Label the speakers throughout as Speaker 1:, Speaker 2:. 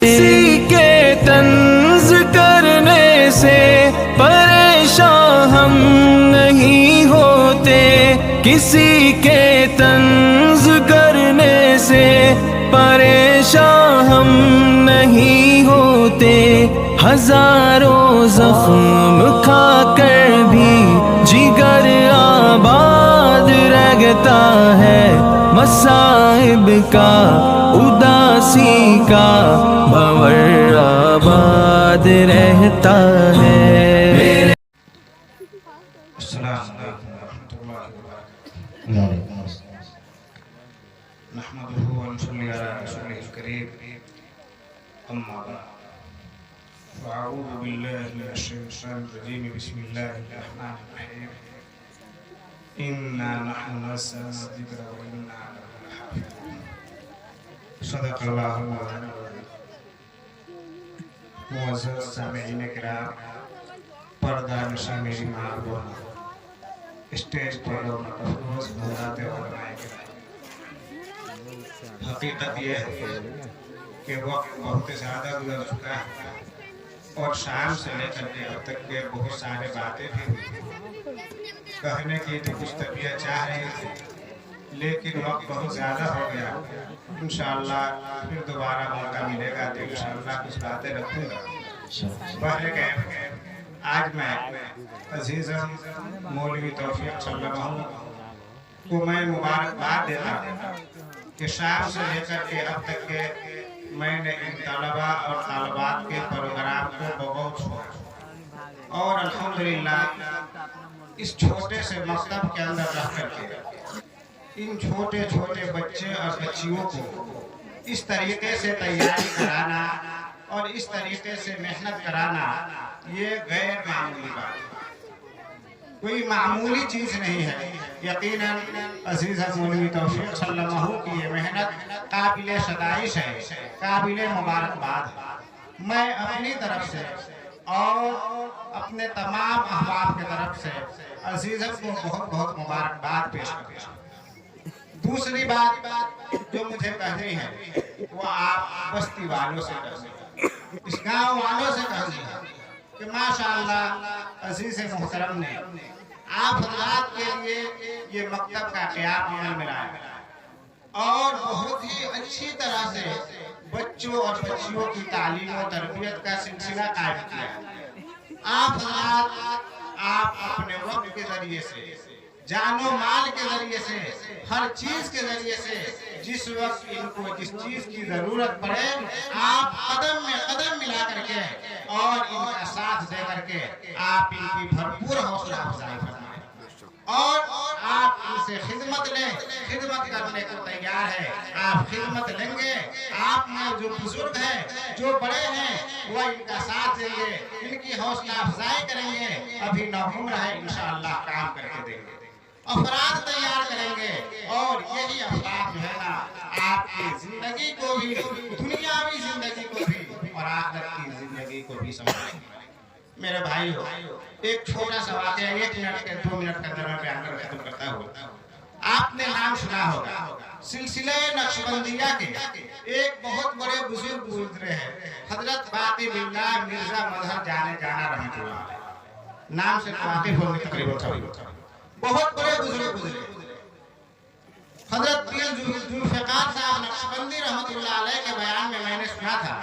Speaker 1: کسی کے طنز کرنے سے پریشان ہم نہیں ہوتے، کسی کے طنز کرنے سے پریشان ہم نہیں ہوتے، ہزاروں زخم کھا کر بھی جگر آباد رہتا ہے، مصائب کا اداسی کا بھنور آباد رہتا ہے۔
Speaker 2: السلام علیکم ورحمۃ اللہ وبرکاتہ۔ نحمده ونصلي على رسوله الكريم، اما بعد، فاعوذ بالله من الشیطان الرجیم، بسم اللہ الرحمن الرحیم، انا نحن نزلنا الذکر وانا له لحافظون۔ صدق اللہ العظیم۔ معزز سامعین کرام، پردہ نشین میری ماں بہن، اسٹیج پر اور محفوظ حضرات علماء کرام، حقیقت یہ ہے کہ وقت بہت زیادہ گزر چکا ہے اور شام سے لے کر کے اب تک کے بہت سارے باتیں بھی ہوئی، کہنے کی تو کچھ طبیعت چاہ رہی تھی لیکن وقت بہت زیادہ ہو گیا۔ انشاءاللہ پھر دوبارہ موقع ملے گا تو انشاءاللہ کچھ باتیں رکھوں گا۔ بہرکیف آج میں عزیزم مولوی توفیق صلی اللہ علیہ وسلم کو میں مبارکباد دیتا ہوں کہ شام سے لے کر کے اب تک کے میں نے ان طلباء اور طالبات کے پروگرام کو بہت چھوڑا اور الحمدللہ اس چھوٹے سے مکتب کے اندر رہ کر کے ان چھوٹے چھوٹے بچے اور بچیوں کو اس طریقے سے تیاری کرانا اور اس طریقے سے محنت کرانا یہ غیر معمولی بات ہے، کوئی معمولی چیز نہیں ہے۔ یقیناً عزیز مولوی توفیق صلی اللہ علیہ وسلم کی یہ محنت قابل ستائش ہے، قابل مبارکباد ہے۔ میں اپنی طرف سے اور اپنے تمام احباب کی طرف سے عزیزوں کو بہت بہت مبارکباد پیش کرتا ہوں۔ دوسری بات جو مجھے کہنی ہے وہ آپ بستی والوں سے کہنی ہے، اس گاؤں والوں سے کہنی ہے کہ ماشاءاللہ عزیز محترم نے آپ حضرات کے لیے یہ مکتب کا قیام عمل میں لایا اور بہت ہی اچھی طرح سے بچوں اور بچیوں کی تعلیم و تربیت کا سلسلہ قائم کیا۔ آپ حضرات آپ اپنے وقت کے ذریعے سے، جان و مال کے ذریعے سے، ہر چیز کے ذریعے سے جس وقت ان کو جس چیز کی ضرورت پڑے آپ قدم میں قدم ملا کر کے اور ان کا ساتھ دے کر کے آپ ان کی بھرپور حوصلہ افزائی فرمائیں اور آپ ان سے خدمت لیں، خدمت کرنے کو تیار ہے، آپ خدمت لیں گے۔ آپ میں جو بزرگ ہیں، جو بڑے ہیں وہ ان کا ساتھ دیں گے، ان کی حوصلہ افزائی کریں گے، ابھی نوعمر ہے انشاءاللہ کام کر کے دیں گے، افراد تیار کریں گے اور یہی افراد جو ہے نا آپ کی زندگی کو بھی، دنیاوی زندگی کو بھی اور آخرت کی زندگی کو بھی سنبھالیں گے۔ میرے بھائیو، ایک چھوٹا سا واقعہ 1 منٹ کے 2 منٹ کے اندر میں بیان کر ختم کرتا ہوں۔ آپ نے نام سنا ہوگا سلسلہ نقشبندیہ کے ایک بہت بڑے بزرگ گزرے ہیں، حضرت باقی باللہ مرزا مظہر جانے جانا رحمۃ اللہ علیہ، نام سے واقف ہوں گے تقریباً سبھی، بہت بڑے بزرگ گزرے۔ حضرت پیر ذوالفقار صاحب نقشبندی رحمۃ اللہ علیہ کے بیان میں میں نے سنا تھا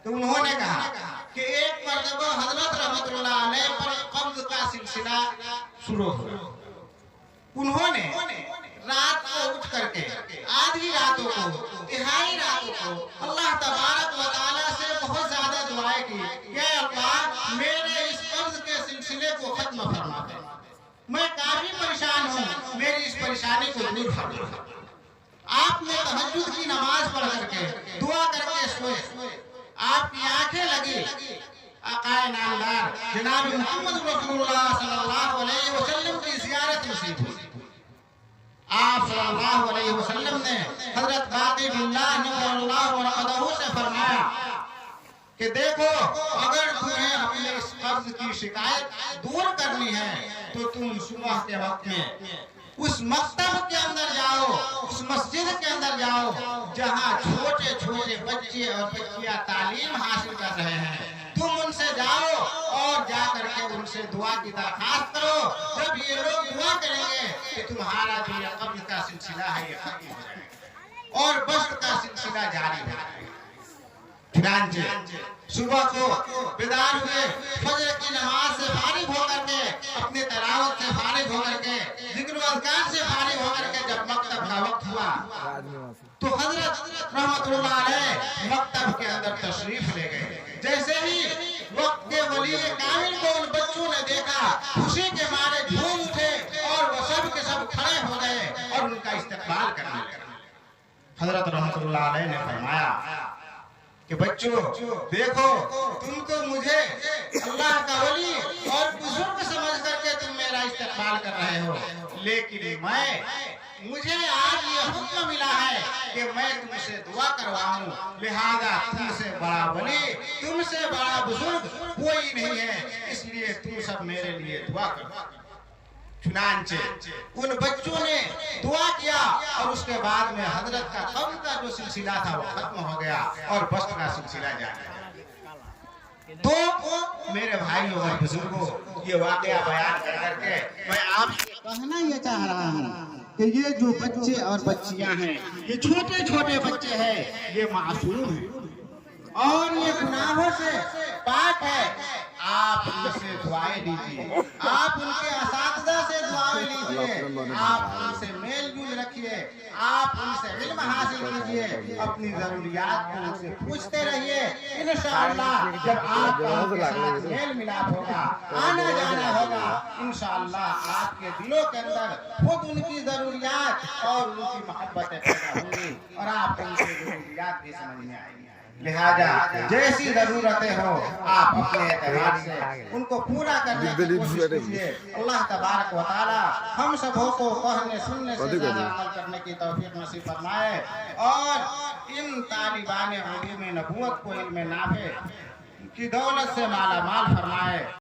Speaker 2: تو انہوں نے کہا کہ ایک مرتبہ حضرت رحمۃ اللہ علیہ پر قبض کا سلسلہ شروع ہوا۔ انہوں نے رات کو اٹھ کر کے آدھی راتوں کو، تہائی راتوں کو اللہ تبارک و تعالیٰ سے بہت زیادہ دعائیں کی کہ اے اللہ میرے اس قبض کے سلسلے کو ختم فرما دے، میں کافی پریشان ہوں، میری اس پریشانی کو دور فرما۔ آپ نے تہجد کی نماز پڑھ کر کے دعا کر کے سوئے، آپ کی آنکھیں لگی، آقا نامدار جناب محمد رسول اللہ صلی اللہ علیہ وسلم کی زیارت نصیب ہوئی۔ آپ صلی اللہ علیہ وسلم نے حضرت باقی باللہ نور اللہ ورقدہ سے فرمایا کہ دیکھو اگر تمہیں اپنے اس قبض کی شکایت دور کرنی ہے تو تم صبح کے وقت میں اس مکتب کے اندر جاؤ، اس مسجد کے اندر جاؤ جہاں چھوٹے چھوٹے بچے اور بچیاں تعلیم حاصل کر رہے ہیں، تم ان سے جاؤ اور جا کر کے ان سے دعا کی درخواست کرو۔ جب یہ لوگ دعا کریں گے کہ تمہارا جو یہ قبض کا سلسلہ ہے یہ ختم ہو جائے گا اور بسط کا سلسلہ جاری ہے۔ چنانچہ صبح کو بیدار ہوئے، فجر کی نماز سے فارغ ہو کر کے، اپنے تلاوت سے فارغ ہو کر کے، ذکر و اذکار سے فارغ ہو کر کے جب مکتب کا وقت ہوا تو حضرت رحمت اللہ علیہ مکتب کے اندر تشریف لے گئے۔ جیسے ہی وقت کے ولی کامل کو ان بچوں نے دیکھا، خوشی کے مارے جھوم اٹھے اور وہ سب کے سب کھڑے ہو گئے اور ان کا استقبال کرنے لگے۔ حضرت رحمت اللہ علیہ نے فرمایا کہ بچوں دیکھو، تم تو مجھے اللہ کا ولی اور بزرگ سمجھ کر کے تم میرا استقبال کر رہے ہو، لیکن مجھے آج یہ حکم ملا ہے کہ میں تم سے دعا کرواؤں، لہذا تم سے بڑا ولی، تم سے بڑا بزرگ کوئی نہیں ہے، اس لیے تم سب میرے لیے دعا کرو۔ چنانچہ ان بچوں نے دعا کیا اور اس کے بعد میں حضرت کا قبض کا جو سلسلہ تھا وہ ختم ہو گیا اور بسط کا سلسلہ جاری ہے۔ تو میرے بھائیوں اور بزرگوں، یہ واقعہ بیان کر کے میں آپ سے
Speaker 3: کہنا یہ چاہ رہا ہوں کہ یہ جو بچے اور بچیاں ہیں، یہ چھوٹے چھوٹے بچے ہیں، یہ معصوم ہیں اور یہ گناہوں سے پاک ہے۔ آپ ان سے دعائیں لیجیے، آپ ان کے اساتذہ سے دعائیں لیجیے، آپ ان سے میل جول رکھیے، آپ ان سے علم حاصل کیجیے، اپنی ضروریات کو ان سے پوچھتے رہیے۔ انشاءاللہ جب آپ کا ان کے ساتھ میل ملاپ ہوگا، آنا جانا ہوگا، انشاءاللہ آپ کے دلوں کے اندر خود ان کی ضروریات اور ان کی محبتیں پیدا ہوں گی اور آپ ان کی ضروریات بھی سمجھ میں آئیں گی۔ لہذا جیسی ضرورتیں ہو آپ اپنے اعتبار سے ان کو پورا کرنے کی کوشش کیجیے۔ اللہ تبارک و تعالی ہم سبوں کو کہنے سننے سے زیادہ عمل کرنے کی توفیق نصیب فرمائے اور ان طالبان علم نبوت کو علم نافع کی دولت سے مالا مال فرمائے۔